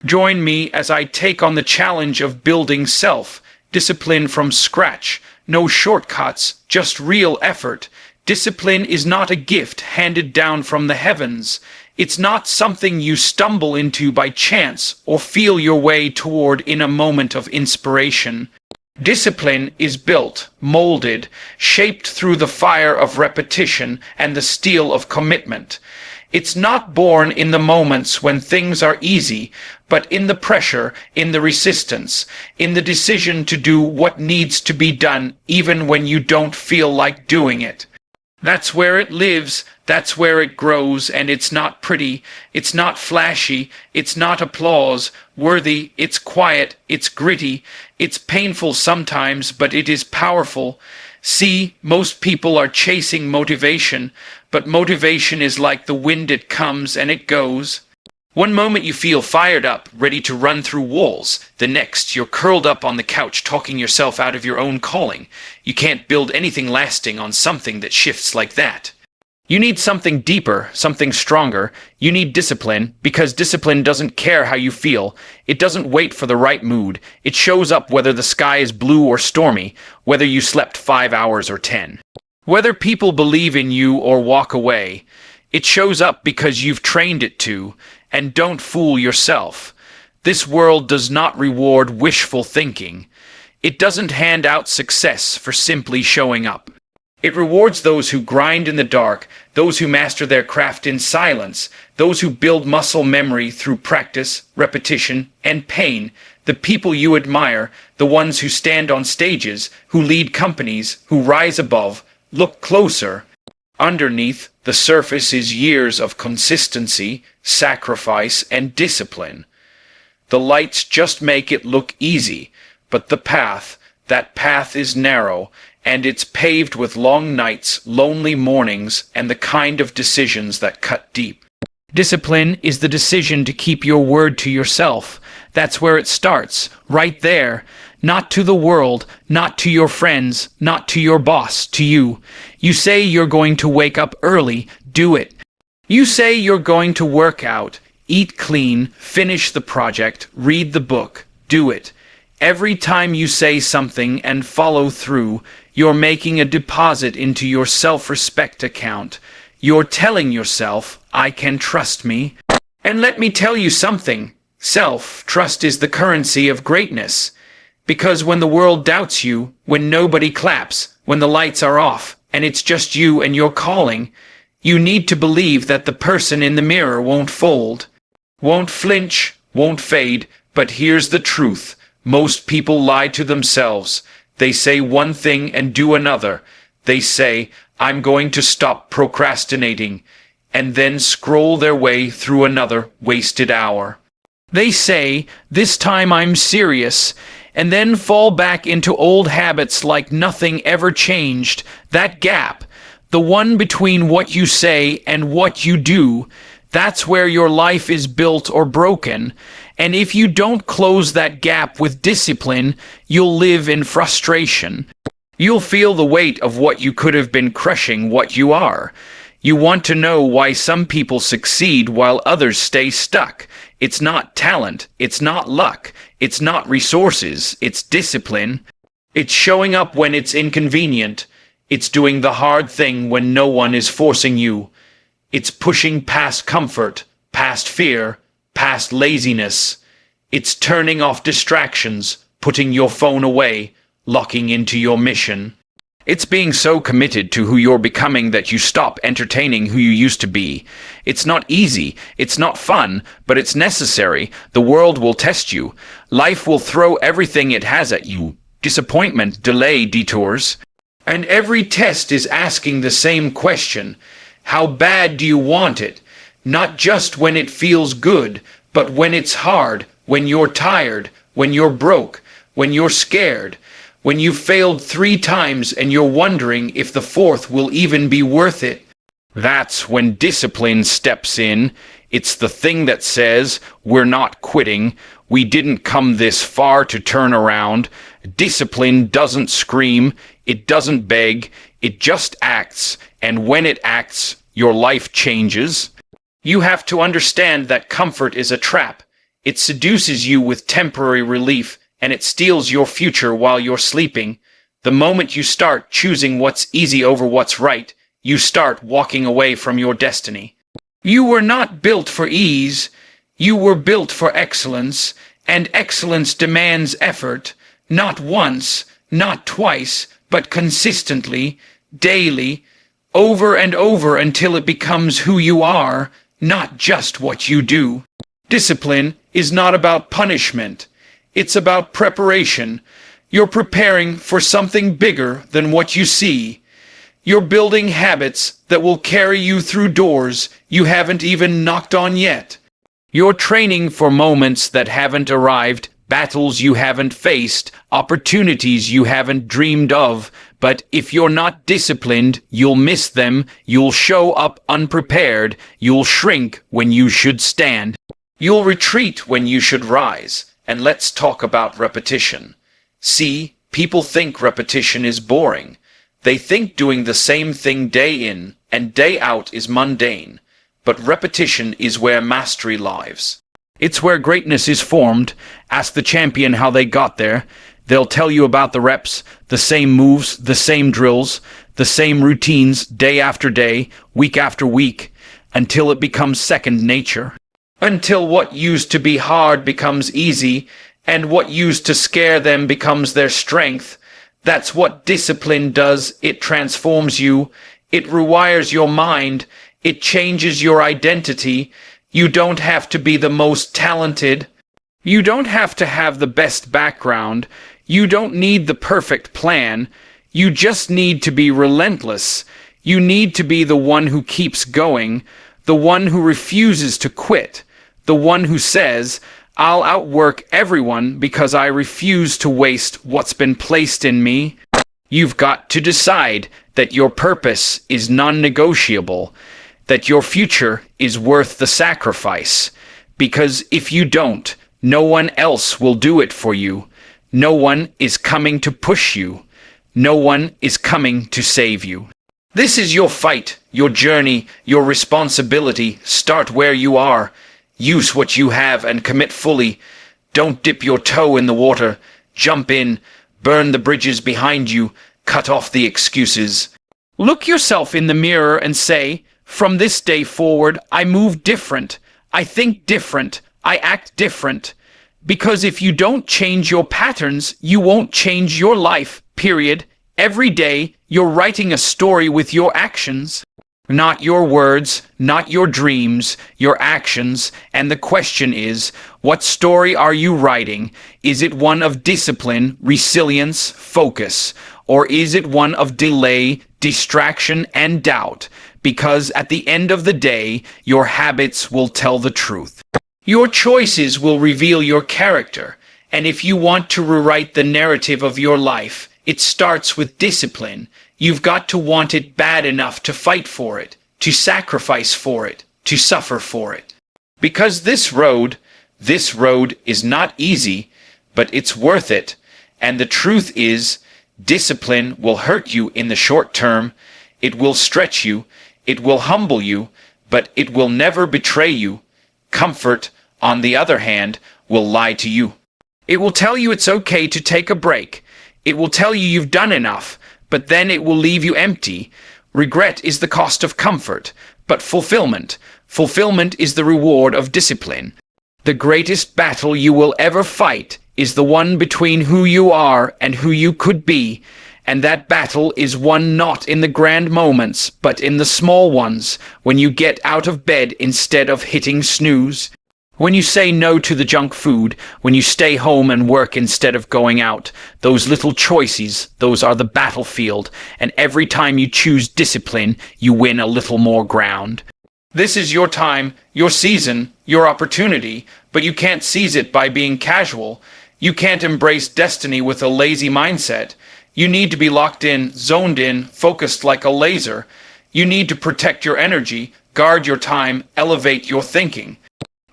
Join me as I take on the challenge of building self-discipline from scratch. No shortcuts, just real effort. Discipline is not a gift handed down from the heavens. It's not something you stumble into by chance or feel your way toward in a moment of inspiration. Discipline is built, molded, shaped through the fire of repetition and the steel of commitment. It's not born in the moments when things are easy, but in the pressure, in the resistance, in the decision to do what needs to be done even when you don't feel like doing it. That's where it lives, that's where it grows, and it's not pretty, it's not flashy, it's not applause worthy, it's quiet, it's gritty, it's painful sometimes, but it is powerful. See, most people are chasing motivation, but motivation is like the wind, it comes and it goes. One moment you feel fired up, ready to run through walls. The next, you're curled up on the couch talking yourself out of your own calling. You can't build anything lasting on something that shifts like that. You need something deeper, something stronger. You need discipline, because discipline doesn't care how you feel. It doesn't wait for the right mood. It shows up whether the sky is blue or stormy, whether you slept 5 hours or 10. Whether people believe in you or walk away. It shows up because you've trained it to. And don't fool yourself. This world does not reward wishful thinking. It doesn't hand out success for simply showing up. It rewards those who grind in the dark, those who master their craft in silence, those who build muscle memory through practice, repetition, and pain, the people you admire, the ones who stand on stages, who lead companies, who rise above. Look closer. Underneath the surface is years of consistency, sacrifice, and discipline. The lights just make it look easy, but that path is narrow, and it's paved with long nights, lonely mornings, and the kind of decisions that cut deep. Discipline is the decision to keep your word to yourself. That's where it starts, right there. Not to the world, not to your friends, not to your boss, to you. You say you're going to wake up early, do it. You say you're going to work out, eat clean, finish the project, read the book, do it. Every time you say something and follow through, you're making a deposit into your self-respect account. You're telling yourself, I can trust me. And let me tell you something. Self-trust is the currency of greatness. Because when the world doubts you, when nobody claps, when the lights are off, and it's just you and your calling, you need to believe that the person in the mirror won't fold, won't flinch, won't fade. But here's the truth. Most people lie to themselves. They say one thing and do another. They say, I'm going to stop procrastinating, and then scroll their way through another wasted hour. They say, this time I'm serious, and then fall back into old habits like nothing ever changed. That gap, the one between what you say and what you do, that's where your life is built or broken. And if you don't close that gap with discipline, you'll live in frustration. You'll feel the weight of what you could have been crushing what you are. You want to know why some people succeed while others stay stuck. It's not talent, it's not luck, it's not resources, it's discipline. It's showing up when it's inconvenient. It's doing the hard thing when no one is forcing you. It's pushing past comfort, past fear, past laziness. It's turning off distractions, putting your phone away, locking into your mission. It's being so committed to who you're becoming that you stop entertaining who you used to be. It's not easy, it's not fun, but it's necessary. The world will test you. Life will throw everything it has at you. Disappointment, delay, detours. And every test is asking the same question. How bad do you want it? Not just when it feels good, but when it's hard, when you're tired, when you're broke, when you're scared. When you've failed 3 times and you're wondering if the 4th will even be worth it. That's when discipline steps in. It's the thing that says, we're not quitting. We didn't come this far to turn around. Discipline doesn't scream. It doesn't beg. It just acts. And when it acts, your life changes. You have to understand that comfort is a trap. It seduces you with temporary relief, and it steals your future while you're sleeping. The moment you start choosing what's easy over what's right, you start walking away from your destiny. You were not built for ease. You were built for excellence, and excellence demands effort, not once, not twice, but consistently, daily, over and over until it becomes who you are, not just what you do. Discipline is not about punishment. It's about preparation. You're preparing for something bigger than what you see. You're building habits that will carry you through doors you haven't even knocked on yet. You're training for moments that haven't arrived, battles you haven't faced, opportunities you haven't dreamed of. But if you're not disciplined, you'll miss them, you'll show up unprepared, you'll shrink when you should stand. You'll retreat when you should rise. And let's talk about repetition. See, people think repetition is boring. They think doing the same thing day in and day out is mundane. But repetition is where mastery lives. It's where greatness is formed. Ask the champion how they got there. They'll tell you about the reps, the same moves, the same drills, the same routines day after day, week after week, until it becomes second nature. Until what used to be hard becomes easy, and what used to scare them becomes their strength. That's what discipline does. It transforms you. It rewires your mind. It changes your identity. You don't have to be the most talented. You don't have to have the best background. You don't need the perfect plan. You just need to be relentless. You need to be the one who keeps going, the one who refuses to quit, the one who says, I'll outwork everyone because I refuse to waste what's been placed in me. You've got to decide that your purpose is non-negotiable, that your future is worth the sacrifice. Because if you don't, no one else will do it for you. No one is coming to push you. No one is coming to save you. This is your fight, your journey, your responsibility. Start where you are. Use what you have and commit fully. Don't dip your toe in the water. Jump in. Burn the bridges behind you. Cut off the excuses. Look yourself in the mirror and say, from this day forward, I move different. I think different. I act different. Because if you don't change your patterns, you won't change your life, period. Every day, you're writing a story with your actions. Not your words, not your dreams, your actions. And the question is, what story are you writing? Is it one of discipline, resilience, focus? Or is it one of delay, distraction, and doubt? Because at the end of the day, your habits will tell the truth. Your choices will reveal your character. And if you want to rewrite the narrative of your life, it starts with discipline. You've got to want it bad enough to fight for it, to sacrifice for it, to suffer for it. Because this road is not easy, but it's worth it. And the truth is, discipline will hurt you in the short term. It will stretch you. It will humble you, but it will never betray you. Comfort, on the other hand, will lie to you. It will tell you it's okay to take a break. It will tell you you've done enough, but then it will leave you empty. Regret is the cost of comfort, but fulfillment is the reward of discipline. The greatest battle you will ever fight is the one between who you are and who you could be, and that battle is won not in the grand moments, but in the small ones, when you get out of bed instead of hitting snooze. When you say no to the junk food, when you stay home and work instead of going out, those little choices, those are the battlefield, and every time you choose discipline, you win a little more ground. This is your time, your season, your opportunity, but you can't seize it by being casual. You can't embrace destiny with a lazy mindset. You need to be locked in, zoned in, focused like a laser. You need to protect your energy, guard your time, elevate your thinking.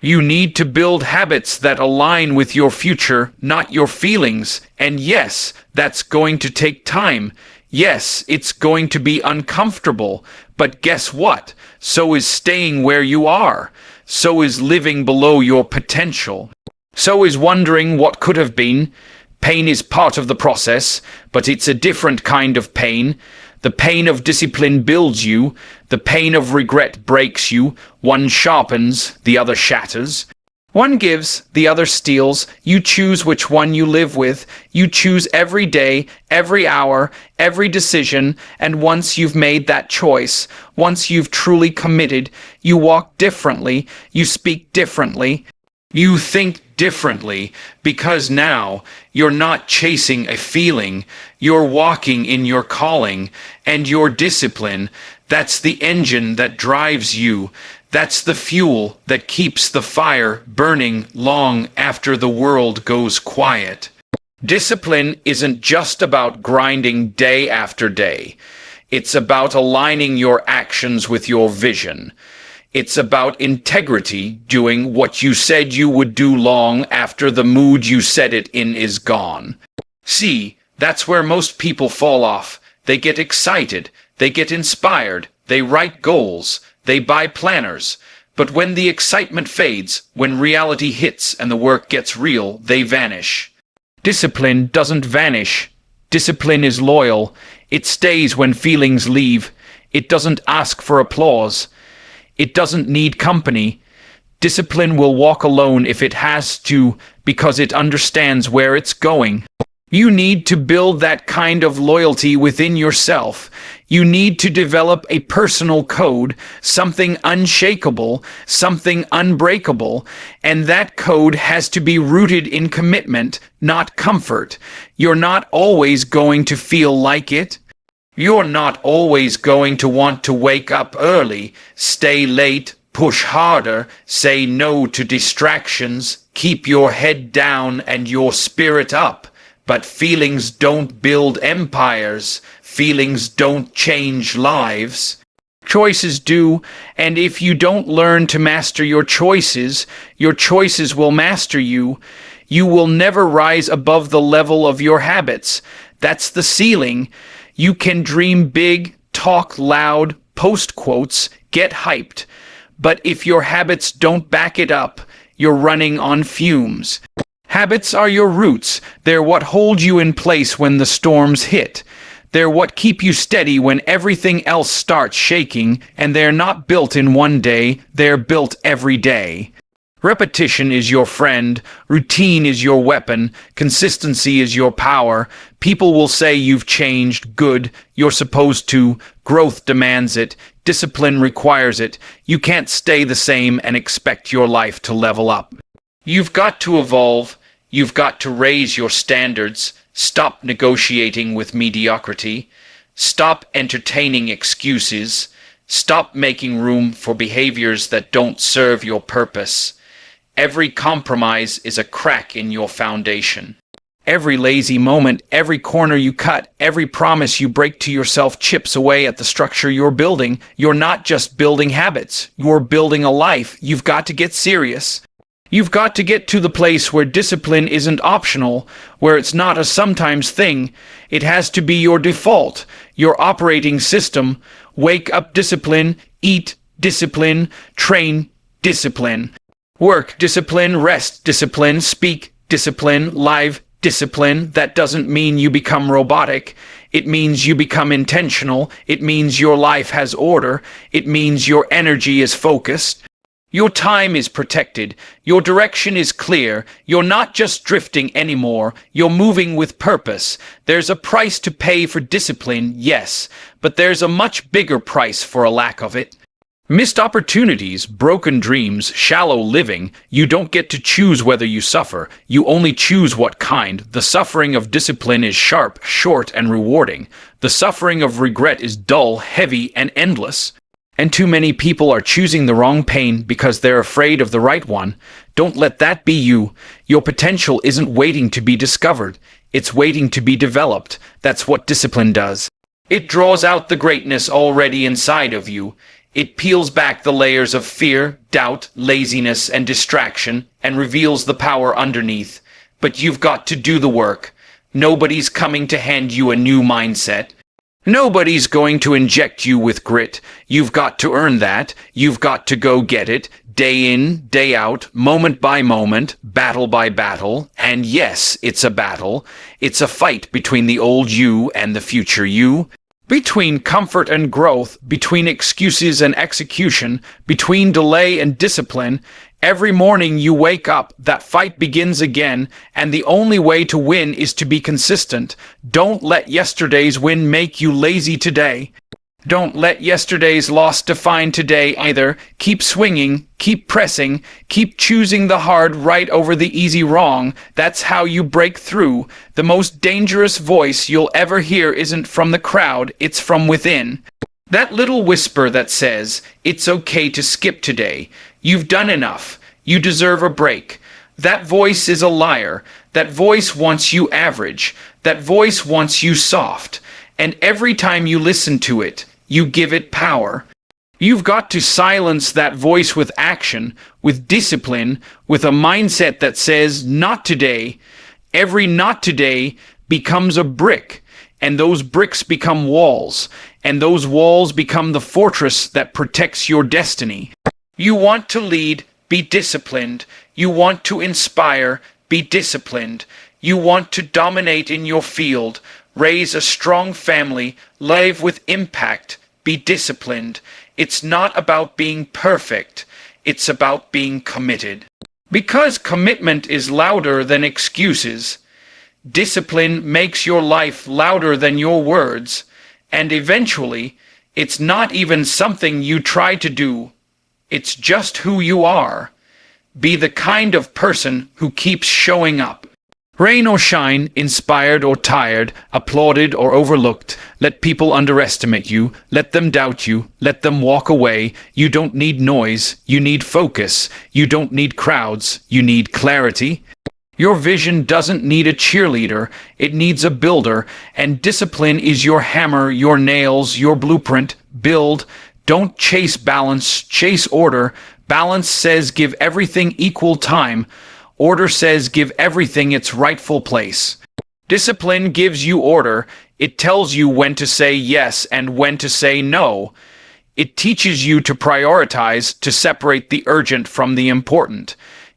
You need to build habits that align with your future, not your feelings. And yes, that's going to take time. Yes, it's going to be uncomfortable. But guess what? So is staying where you are. So is living below your potential. So is wondering what could have been. Pain is part of the process, but it's a different kind of pain. The pain of discipline builds you. The pain of regret breaks you. One sharpens, the other shatters. One gives, the other steals. You choose which one you live with. You choose every day, every hour, every decision, and once you've made that choice, once you've truly committed, you walk differently, you speak differently, you think differently, because now you're not chasing a feeling, you're walking in your calling, and your discipline, that's the engine that drives you. That's the fuel that keeps the fire burning long after the world goes quiet. Discipline isn't just about grinding day after day. It's about aligning your actions with your vision. It's about integrity, doing what you said you would do long after the mood you said it in is gone. See, that's where most people fall off. They get excited, they get inspired, they write goals, they buy planners, but when the excitement fades, when reality hits and the work gets real, they vanish. Discipline doesn't vanish. Discipline is loyal. It stays when feelings leave. It doesn't ask for applause. It doesn't need company. Discipline will walk alone if it has to, because it understands where it's going. You need to build that kind of loyalty within yourself. You need to develop a personal code, something unshakable, something unbreakable, and that code has to be rooted in commitment, not comfort. You're not always going to feel like it. You're not always going to want to wake up early, stay late, push harder, say no to distractions, keep your head down and your spirit up. But feelings don't build empires. Feelings don't change lives. Choices do, and if you don't learn to master your choices will master you. You will never rise above the level of your habits. That's the ceiling. You can dream big, talk loud, post quotes, get hyped. But if your habits don't back it up, you're running on fumes. Habits are your roots. They're what hold you in place when the storms hit. They're what keep you steady when everything else starts shaking, and they're not built in one day, they're built every day. Repetition is your friend, routine is your weapon, consistency is your power. People will say you've changed, good, you're supposed to, growth demands it, discipline requires it. You can't stay the same and expect your life to level up. You've got to evolve. You've got to raise your standards, stop negotiating with mediocrity, stop entertaining excuses, stop making room for behaviors that don't serve your purpose. Every compromise is a crack in your foundation. Every lazy moment, every corner you cut, every promise you break to yourself chips away at the structure you're building. You're not just building habits, you're building a life. You've got to get serious. You've got to get to the place where discipline isn't optional, where it's not a sometimes thing. It has to be your default, your operating system. Wake up discipline, eat discipline, train discipline. Work discipline, rest discipline, speak discipline, live discipline. That doesn't mean you become robotic. It means you become intentional. It means your life has order. It means your energy is focused. Your time is protected. Your direction is clear. You're not just drifting anymore. You're moving with purpose. There's a price to pay for discipline, yes, but there's a much bigger price for a lack of it. Missed opportunities, broken dreams, shallow living. You don't get to choose whether you suffer. You only choose what kind. The suffering of discipline is sharp, short, and rewarding. The suffering of regret is dull, heavy, and endless. And too many people are choosing the wrong pain because they're afraid of the right one. Don't let that be you. Your potential isn't waiting to be discovered. It's waiting to be developed. That's what discipline does. It draws out the greatness already inside of you. It peels back the layers of fear, doubt, laziness, and distraction, and reveals the power underneath. But you've got to do the work. Nobody's coming to hand you a new mindset. Nobody's going to inject you with grit. You've got to earn that. You've got to go get it. day in, day out, moment by moment, battle by battle. And yes, it's a battle. It's a fight between the old you and the future you. Between comfort and growth, between excuses and execution, between delay and discipline. Every morning you wake up, that fight begins again, and the only way to win is to be consistent. Don't let yesterday's win make you lazy today. Don't let yesterday's loss define today either. Keep swinging, keep pressing, keep choosing the hard right over the easy wrong. That's how you break through. The most dangerous voice you'll ever hear isn't from the crowd, it's from within. That little whisper that says, it's okay to skip today. You've done enough. You deserve a break. That voice is a liar. That voice wants you average. That voice wants you soft. And every time you listen to it, you give it power. You've got to silence that voice with action, with discipline, with a mindset that says, not today. Every not today becomes a brick, and those bricks become walls, and those walls become the fortress that protects your destiny. You want to lead, be disciplined. You want to inspire, be disciplined. You want to dominate in your field, raise a strong family, live with impact. Be disciplined. It's not about being perfect. It's about being committed. Because commitment is louder than excuses, discipline makes your life louder than your words, and eventually, it's not even something you try to do. It's just who you are. Be the kind of person who keeps showing up. Rain or shine, inspired or tired, applauded or overlooked, let people underestimate you, let them doubt you, let them walk away. You don't need noise, you need focus. You don't need crowds, you need clarity. Your vision doesn't need a cheerleader, it needs a builder, and discipline is your hammer, your nails, your blueprint. Build. Don't chase balance, chase order. Balance says give everything equal time. Order says give everything its rightful place. Discipline gives you order. It tells you when to say yes and when to say no. It teaches you to prioritize, to separate the urgent from the important.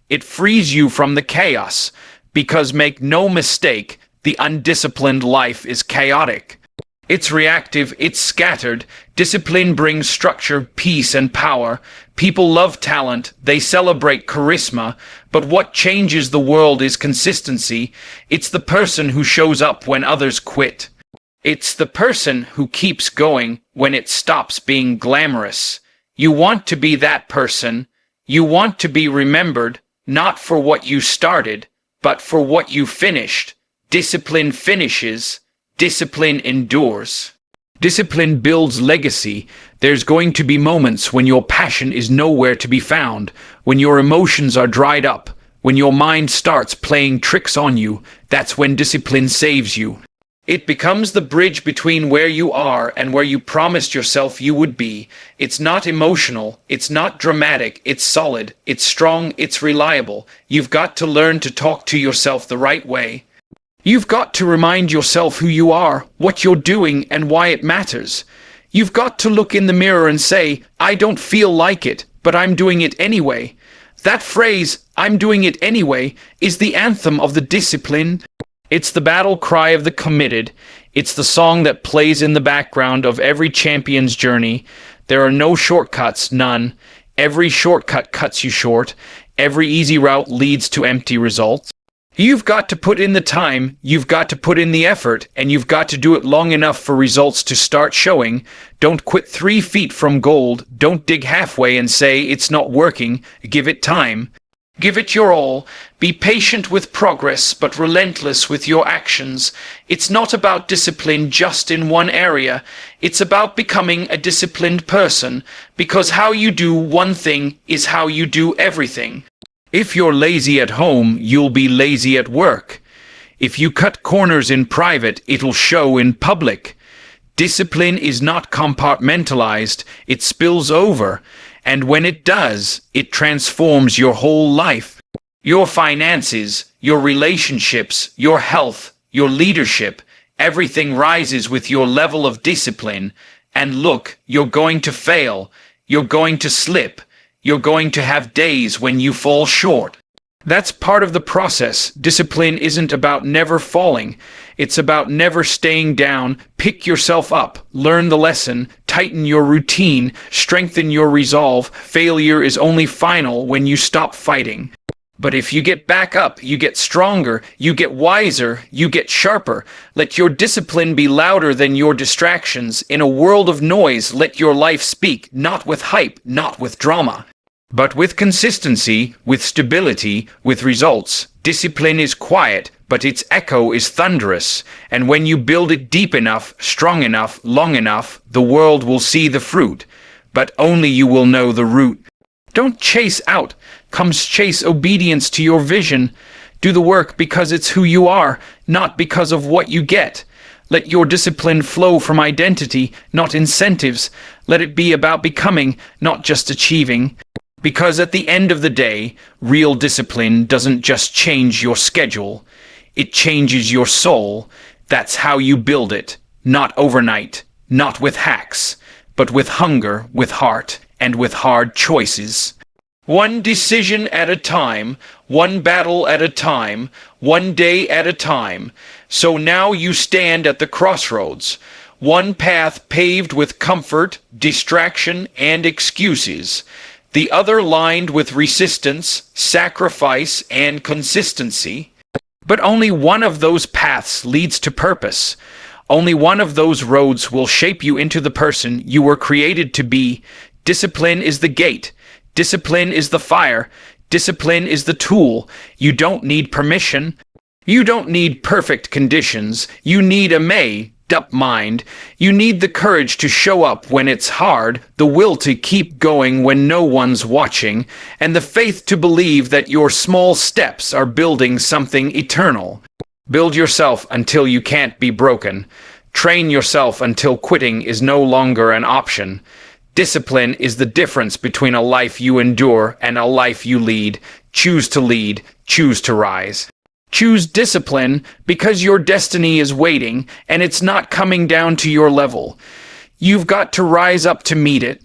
It frees you from the chaos, because make no mistake, the undisciplined life is chaotic. It's reactive, it's scattered. Discipline brings structure, peace, and power. People love talent, they celebrate charisma, but what changes the world is consistency. It's the person who shows up when others quit. It's the person who keeps going when it stops being glamorous. You want to be that person. You want to be remembered, not for what you started, but for what you finished. Discipline finishes. Discipline endures. Discipline builds legacy. There's going to be moments when your passion is nowhere to be found, when your emotions are dried up, when your mind starts playing tricks on you. That's when discipline saves you. It becomes the bridge between where you are and where you promised yourself you would be. It's not emotional, it's not dramatic, it's solid, it's strong, it's reliable. You've got to learn to talk to yourself the right way. You've got to remind yourself who you are, what you're doing, and why it matters. You've got to look in the mirror and say, I don't feel like it, but I'm doing it anyway. That phrase, I'm doing it anyway, is the anthem of the disciplined. It's the battle cry of the committed. It's the song that plays in the background of every champion's journey. There are no shortcuts, none. Every shortcut cuts you short. Every easy route leads to empty results. You've got to put in the time, you've got to put in the effort, and you've got to do it long enough for results to start showing. Don't quit 3 feet from gold. Don't dig halfway and say it's not working. Give it time. Give it your all. Be patient with progress, but relentless with your actions. It's not about discipline just in one area. It's about becoming a disciplined person, because how you do one thing is how you do everything. If you're lazy at home, you'll be lazy at work. If you cut corners in private, it'll show in public. Discipline is not compartmentalized, it spills over. And when it does, it transforms your whole life. Your finances, your relationships, your health, your leadership, everything rises with your level of discipline. And look, you're going to fail. You're going to slip. You're going to have days when you fall short. That's part of the process. Discipline isn't about never falling. It's about never staying down. Pick yourself up, learn the lesson, tighten your routine, strengthen your resolve. Failure is only final when you stop fighting. But if you get back up, you get stronger, you get wiser, you get sharper. Let your discipline be louder than your distractions. In a world of noise, let your life speak, not with hype, not with drama, but with consistency, with stability, with results. Discipline is quiet, but its echo is thunderous. And when you build it deep enough, strong enough, long enough, the world will see the fruit. But only you will know the root. Don't chase chase obedience to your vision. Do the work because it's who you are, not because of what you get. Let your discipline flow from identity, not incentives. Let it be about becoming, not just achieving. Because at the end of the day, real discipline doesn't just change your schedule. It changes your soul. That's how you build it. Not overnight, not with hacks, but with hunger, with heart, and with hard choices. One decision at a time, one battle at a time, one day at a time. So now you stand at the crossroads. One path paved with comfort, distraction, and excuses. The other lined with resistance, sacrifice, and consistency. But only one of those paths leads to purpose. Only one of those roads will shape you into the person you were created to be. Discipline is the gate. Discipline is the fire. Discipline is the tool. You don't need permission. You don't need perfect conditions. You need a made-up mind. You need the courage to show up when it's hard, the will to keep going when no one's watching, and the faith to believe that your small steps are building something eternal. Build yourself until you can't be broken. Train yourself until quitting is no longer an option. Discipline is the difference between a life you endure and a life you lead. Choose to lead. Choose to rise. Choose discipline because your destiny is waiting and it's not coming down to your level. You've got to rise up to meet it.